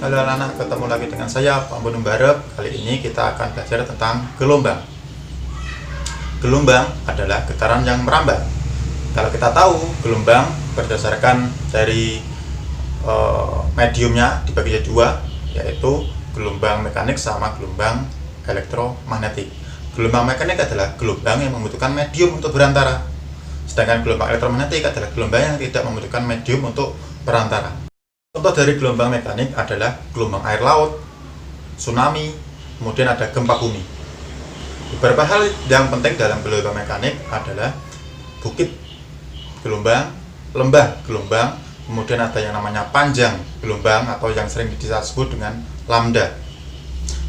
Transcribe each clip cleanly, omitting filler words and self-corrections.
Halo anak-anak, ketemu lagi dengan saya Pak Bonum Barep. Kali ini kita akan belajar tentang gelombang. Gelombang adalah getaran yang merambat. Kalau kita tahu, gelombang berdasarkan dari mediumnya dibagi jadi dua, yaitu gelombang mekanik sama gelombang elektromagnetik. Gelombang mekanik adalah gelombang yang membutuhkan medium untuk berantara, sedangkan gelombang elektromagnetik adalah gelombang yang tidak membutuhkan medium untuk berantara. Contoh dari gelombang mekanik adalah gelombang air laut, tsunami, kemudian ada gempa bumi. Beberapa hal yang penting dalam gelombang mekanik adalah bukit gelombang, lembah gelombang, kemudian ada yang namanya panjang gelombang atau yang sering disebut dengan lambda.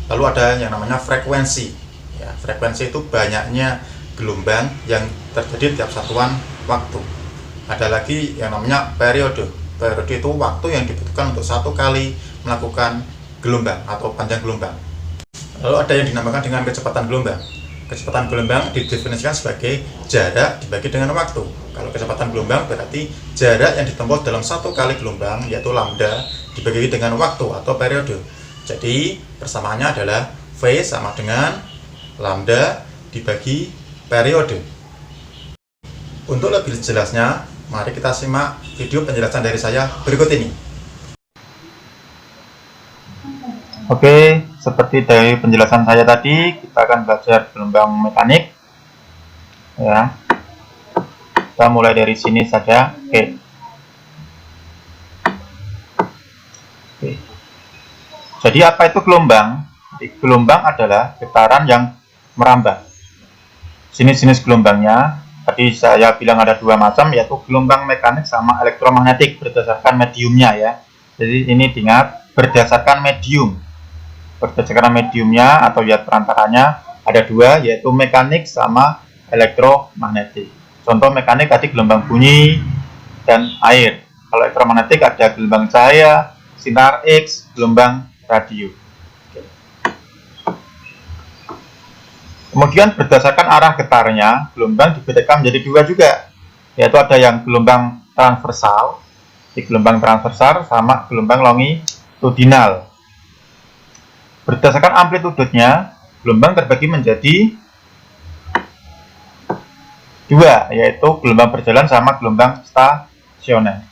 Lalu ada yang namanya frekuensi. Ya, frekuensi itu banyaknya gelombang yang terjadi tiap satuan waktu. Ada lagi yang namanya periode. Periode itu waktu yang dibutuhkan untuk satu kali melakukan gelombang atau panjang gelombang. Lalu ada yang dinamakan dengan kecepatan gelombang. Kecepatan gelombang didefinisikan sebagai jarak dibagi dengan waktu. Kalau kecepatan gelombang berarti jarak yang ditempuh dalam satu kali gelombang, yaitu lambda, dibagi dengan waktu atau periode. Jadi persamaannya adalah V sama dengan lambda dibagi periode. Untuk lebih jelasnya, mari kita simak video penjelasan dari saya berikut ini. Oke, seperti dari penjelasan saya tadi, kita akan belajar gelombang mekanik. Ya, kita mulai dari sini saja. Oke. Jadi apa itu gelombang? Gelombang adalah getaran yang merambat. Jenis-jenis gelombangnya tadi saya bilang ada dua macam, yaitu gelombang mekanik sama elektromagnetik berdasarkan mediumnya ya. Jadi ini diingat berdasarkan medium. Berdasarkan mediumnya atau ya perantaranya ada dua, yaitu mekanik sama elektromagnetik. Contoh mekanik tadi gelombang bunyi dan air. Kalau elektromagnetik ada gelombang cahaya, sinar X, gelombang radio. Kemudian berdasarkan arah getarnya, gelombang dibedakan menjadi dua juga, yaitu ada yang gelombang transversal, di gelombang transversal sama gelombang longitudinal. Berdasarkan amplitudenya, gelombang terbagi menjadi dua, yaitu gelombang berjalan sama gelombang stasioner.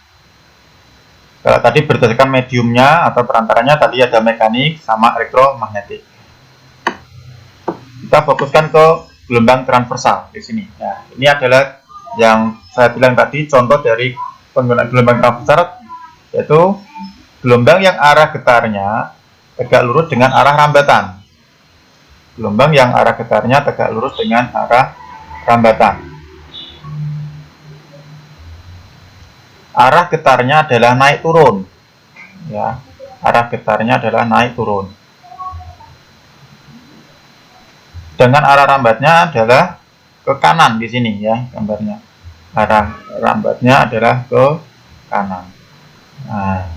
Kalau tadi berdasarkan mediumnya atau perantaranya, tadi ada mekanik sama elektromagnetik. Kita fokuskan ke gelombang transversal di sini. Nah, ini adalah yang saya bilang tadi contoh dari penggunaan gelombang transversal, yaitu gelombang yang arah getarnya tegak lurus dengan arah rambatan. Gelombang yang arah getarnya tegak lurus dengan arah rambatan. Arah getarnya adalah naik turun. Ya, arah getarnya adalah naik turun. Dengan arah rambatnya adalah ke kanan di sini ya gambarnya. Arah rambatnya adalah ke kanan. Nah.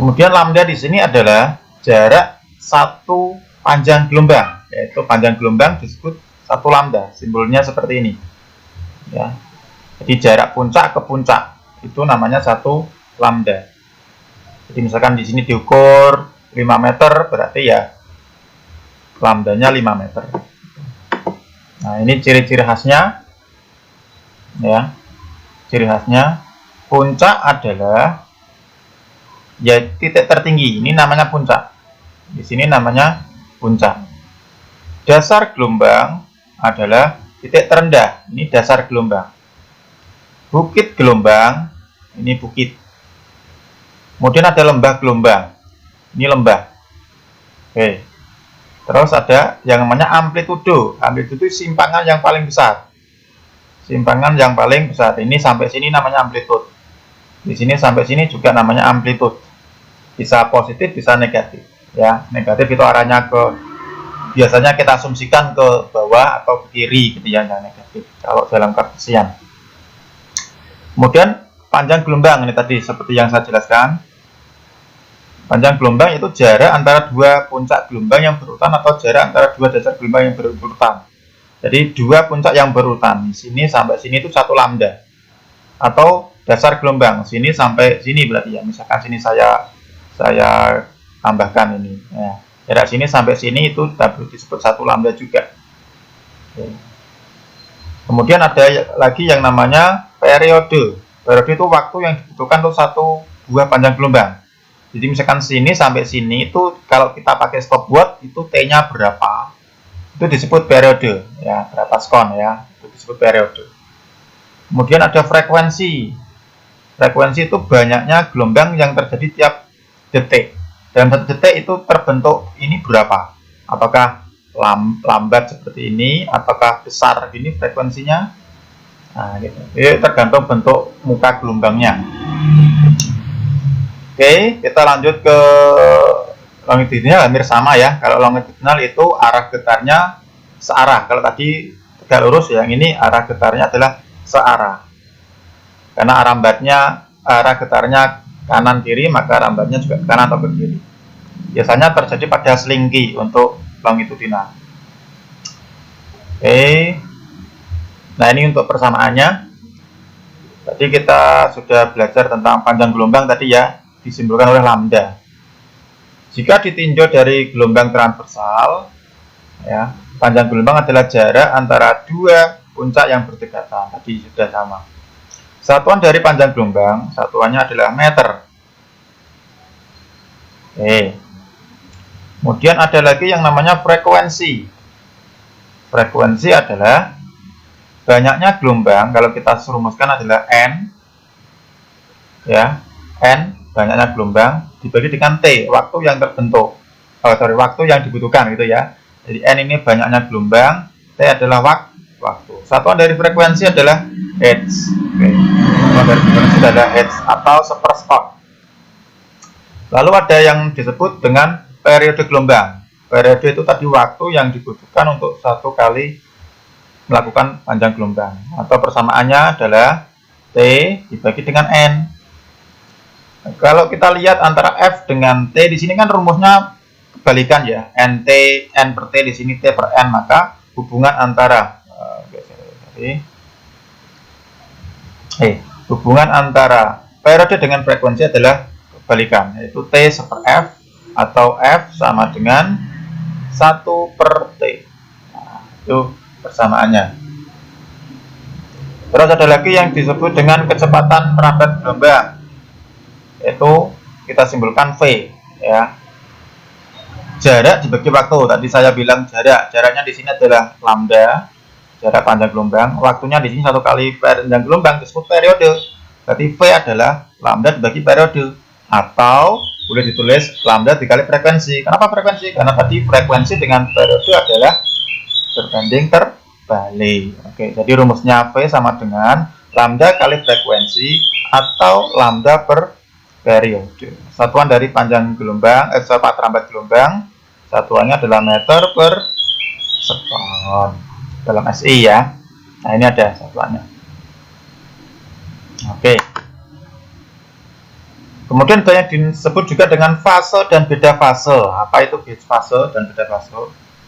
Kemudian lambda di sini adalah jarak satu panjang gelombang, yaitu panjang gelombang disebut satu lambda. Simbolnya seperti ini. Ya. Jadi jarak puncak ke puncak itu namanya satu lambda. Jadi misalkan di sini diukur 5 meter, berarti ya lambdanya 5 meter. Nah, ini ciri-ciri khasnya. Ya. Ciri khasnya puncak adalah ya titik tertinggi. Ini namanya puncak. Di sini namanya puncak. Dasar gelombang adalah titik terendah. Ini dasar gelombang. Bukit gelombang, ini bukit. Kemudian ada lembah gelombang. Ini lembah. Oke. Terus ada yang namanya amplitudo. Amplitudo simpangan yang paling besar. Simpangan yang paling besar. Ini sampai sini namanya amplitude. Di sini sampai sini juga namanya amplitude. Bisa positif, bisa negatif. Ya, negatif itu arahnya ke, biasanya kita asumsikan ke bawah atau ke kiri gitu ya, yang negatif. Kalau dalam Kartesian. Kemudian panjang gelombang ini tadi seperti yang saya jelaskan. Panjang gelombang itu jarak antara dua puncak gelombang yang berurutan atau jarak antara dua dasar gelombang yang berurutan. Jadi dua puncak yang berurutan. Di sini sampai sini itu satu lambda. Atau dasar gelombang sini sampai sini berarti ya. Misalkan sini saya tambahkan ini. Ya. Jarak sini sampai sini itu disebut 1 lambda juga. Oke. Kemudian ada lagi yang namanya periode. Periode itu waktu yang dibutuhkan untuk satu buah panjang gelombang. Jadi misalkan sini sampai sini itu kalau kita pakai stopwatch itu T-nya berapa? Itu disebut periode ya, berapa skon ya. Itu disebut periode. Kemudian ada frekuensi. Frekuensi itu banyaknya gelombang yang terjadi tiap detik. Dalam 1 detik itu terbentuk ini berapa? Apakah lambat seperti ini? Apakah besar ini frekuensinya? Nah, gitu. Jadi tergantung bentuk muka gelombangnya. Oke, kita lanjut ke longitudinal hampir sama ya. Kalau longitudinal itu arah getarnya searah. Kalau tadi tegak lurus, yang ini arah getarnya adalah searah. Karena arah getarnya kanan kiri, maka rambatnya juga ke kanan atau ke kiri. Biasanya terjadi pada selingki untuk longitudinal. Oke. Nah, ini untuk persamaannya. Tadi kita sudah belajar tentang panjang gelombang tadi ya, disimbolkan oleh lambda. Jika ditinjau dari gelombang transversal, ya, panjang gelombang adalah jarak antara dua puncak yang berdekatan. Tadi sudah sama. Satuan dari panjang gelombang, satuannya adalah meter. Oke. Kemudian ada lagi yang namanya frekuensi. Frekuensi adalah banyaknya gelombang, kalau kita rumuskan adalah N, ya, N banyaknya gelombang dibagi dengan T, waktu yang terbentuk, waktu yang dibutuhkan gitu ya. Jadi N ini banyaknya gelombang, T adalah waktu. Satuan dari frekuensi adalah Hertz. Oke. Satuan dari frekuensi adalah Hertz atau sepersekon. Lalu ada yang disebut dengan periode gelombang. Periode itu tadi waktu yang dibutuhkan untuk satu kali melakukan panjang gelombang. Atau persamaannya adalah T dibagi dengan N. Kalau kita lihat antara F dengan T di sini kan rumusnya kebalikan ya. N per T di sini T per N, maka hubungan antara hubungan antara periode dengan frekuensi adalah kebalikan, yaitu T per F atau F sama dengan 1 per T. Nah, itu persamaannya. Terus ada lagi yang disebut dengan kecepatan merambat gelombang, yaitu kita simbolkan V ya. Jarak dibagi waktu. Tadi saya bilang jaraknya di sini adalah lambda, jarak panjang gelombang. Waktunya di sini satu kali panjang gelombang disebut periode. Berarti V adalah lambda dibagi periode, atau boleh ditulis lambda dikali frekuensi. Kenapa frekuensi? Karena tadi frekuensi dengan periode adalah berbanding terbalik. Oke, jadi rumusnya V sama dengan lambda kali frekuensi atau lambda per periode. Satuan dari panjang gelombang, merambat gelombang, satuannya adalah meter per sekon dalam SI ya. Nah, ini ada satuannya. Oke. Kemudian banyak disebut juga dengan fase dan beda fase. Apa itu fase dan beda fase?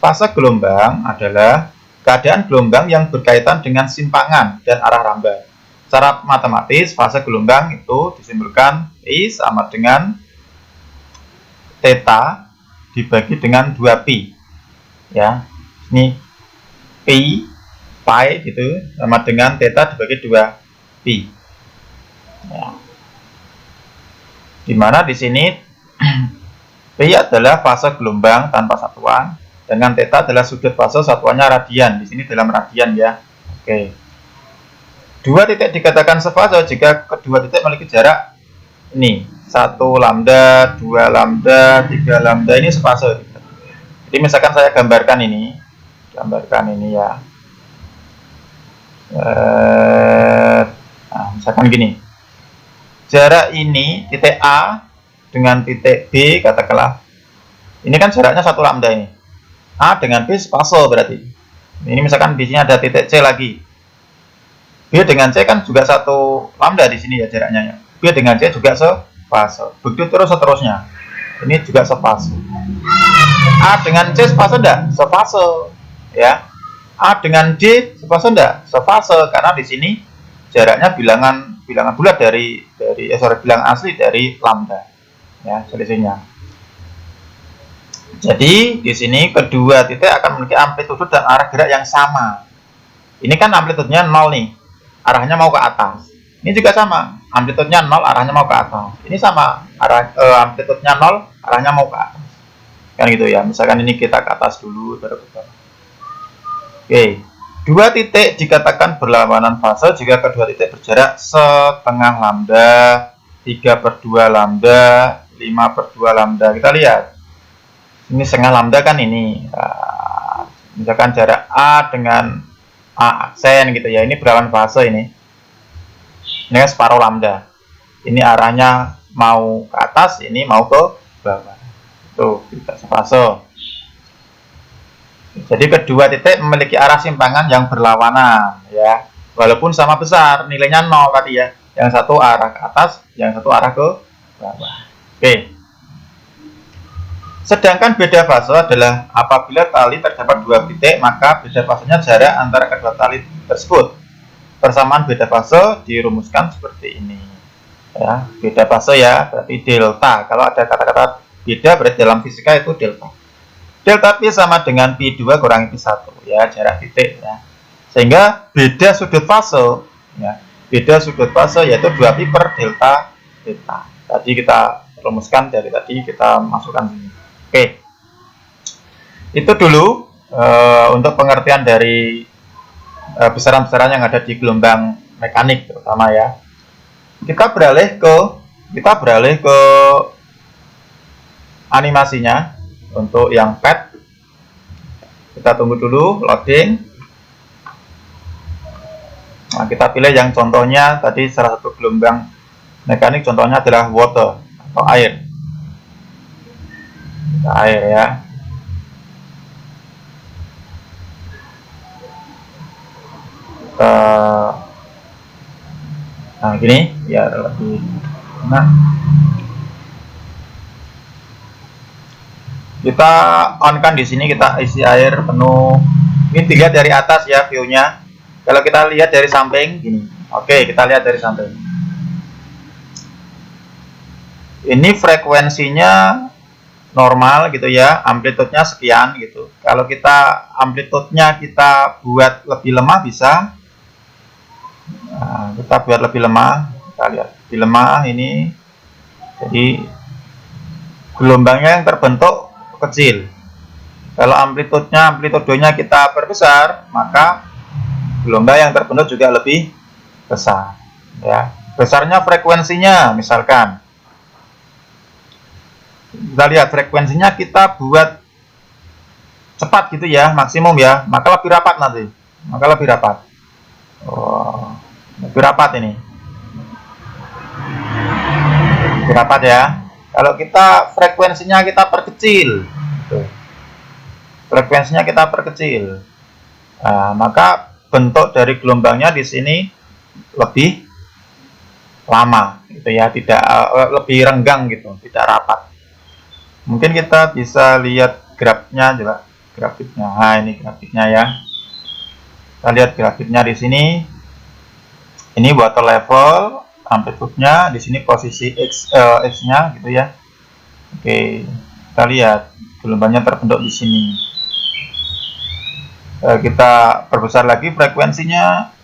Fase gelombang adalah keadaan gelombang yang berkaitan dengan simpangan dan arah rambat. Secara matematis, fase gelombang itu disimbolkan I sama dengan theta dibagi dengan 2pi. Ya. Ini pi gitu sama dengan theta dibagi 2pi. Ya. Dimana di sini pi adalah fase gelombang tanpa satuan, dengan theta adalah sudut fase, satuannya radian. Di sini dalam radian ya. Oke. Dua titik dikatakan sefase jika kedua titik memiliki jarak ini 1 lambda, 2 lambda, 3 lambda, ini sefase. Jadi misalkan saya gambarkan ini ya. Nah, misalkan gini. Jarak ini titik A dengan titik B, katakanlah ini kan jaraknya 1 lambda ini. A dengan B sefase berarti. Ini misalkan di sini ada titik C lagi. B dengan C kan juga 1 lambda di sini ya jaraknya ya. B dengan C juga sefase. Begitu terus seterusnya. Ini juga sefase. A dengan C sefase enggak? Sefase ya. A dengan D sefase enggak? Sefase, karena di sini jaraknya bilangan B bilangan bulat bilangan asli dari lambda, ya, selisihnya. Jadi di sini kedua titik akan memiliki amplitudo dan arah gerak yang sama. Ini kan amplitudenya 0 nih, arahnya mau ke atas. Ini juga sama, amplitudenya 0, arahnya mau ke atas. Ini sama, amplitudenya 0, arahnya mau ke atas. Kan gitu ya. Misalkan ini kita ke atas dulu, baru ke bawah. Oke, dua titik dikatakan berlawanan fase jika kedua titik berjarak setengah lambda, 3/2 lambda, 5/2 lambda. Kita lihat. Ini setengah lambda kan ini. Nah, misalkan jarak A dengan A aksen gitu ya. Ini berlawanan fase ini. Ini kan separuh lambda. Ini arahnya mau ke atas, ini mau ke bawah. Tuh, kita sepase. Jadi kedua titik memiliki arah simpangan yang berlawanan, ya. Walaupun sama besar, nilainya 0 tadi ya. Yang satu arah ke atas, yang satu arah ke bawah. Oke. Sedangkan beda fase adalah apabila tali terdapat dua titik, maka beda fasenya jarak antara kedua tali tersebut. Persamaan beda fase dirumuskan seperti ini. Ya, beda fase ya, berarti delta. Kalau ada kata-kata beda berarti dalam fisika itu delta. Delta P sama dengan P2 kurangi P1 ya, jarak titik ya. Sehingga beda sudut fase ya. Beda sudut fase yaitu 2P per delta theta. Tadi kita rumuskan dari tadi kita masukkan sini. Oke. Itu dulu untuk pengertian dari besaran-besaran yang ada di gelombang mekanik terutama ya. Kita beralih ke animasinya. Untuk yang pad, kita tunggu dulu loading. Nah, kita pilih yang contohnya tadi salah satu gelombang mekanik, contohnya adalah water atau air. Air ya. Nah, gini biar lebih enak. Kita on kan di sini, kita isi air penuh. Ini dilihat dari atas ya view-nya. Kalau kita lihat dari samping gini. Oke, kita lihat dari samping. Ini frekuensinya normal gitu ya, amplitudenya sekian gitu. Kalau kita amplitudenya kita buat lebih lemah bisa. Nah, kita buat lebih lemah. Kita lihat lebih lemah ini. Jadi gelombangnya yang terbentuk kecil. Kalau amplitudenya kita perbesar, maka gelombang yang terbentuk juga lebih besar. Ya, besarnya frekuensinya, misalkan kita lihat frekuensinya kita buat cepat gitu ya, maksimum ya, maka lebih rapat nanti, maka lebih rapat. Oh, lebih rapat ini, lebih rapat ya. Kalau kita frekuensinya kita perkecil, frekuensinya kita perkecil, nah, maka bentuk dari gelombangnya di sini lebih lama, gitu ya, tidak lebih renggang gitu, tidak rapat. Mungkin kita bisa lihat grafiknya juga, grafiknya. Nah, ini grafiknya ya. Kita lihat grafiknya di sini. Ini water level. Amplitudenya di sini posisi x-nya gitu ya. Oke, kita lihat gelombangnya terbentuk di sini. Kita perbesar lagi frekuensinya.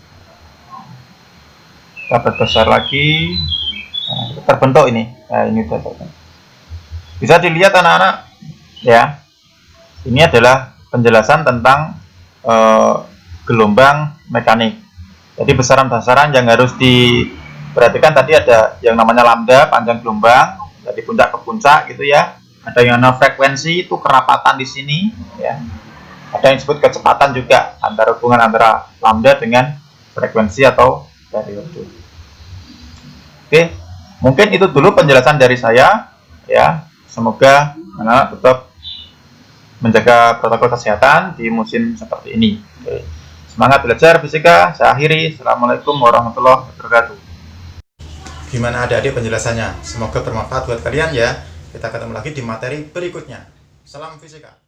Kita perbesar lagi. Nah, terbentuk ini. Nah, ini sudah terbentuk. Bisa dilihat anak-anak ya. Ini adalah penjelasan tentang gelombang mekanik. Jadi besaran-besaran yang harus diperhatikan tadi ada yang namanya lambda, panjang gelombang, dari puncak ke puncak gitu ya. Ada yang namanya frekuensi, itu kerapatan di sini ya. Ada yang disebut kecepatan juga, antara hubungan antara lambda dengan frekuensi atau periode. Oke, mungkin itu dulu penjelasan dari saya ya. Semoga anak-anak tetap menjaga protokol kesehatan di musim seperti ini. Oke. Semangat belajar fisika, saya akhiri. Assalamualaikum warahmatullahi wabarakatuh. Gimana adik-adik penjelasannya? Semoga bermanfaat buat kalian ya. Kita ketemu lagi di materi berikutnya. Salam fisika.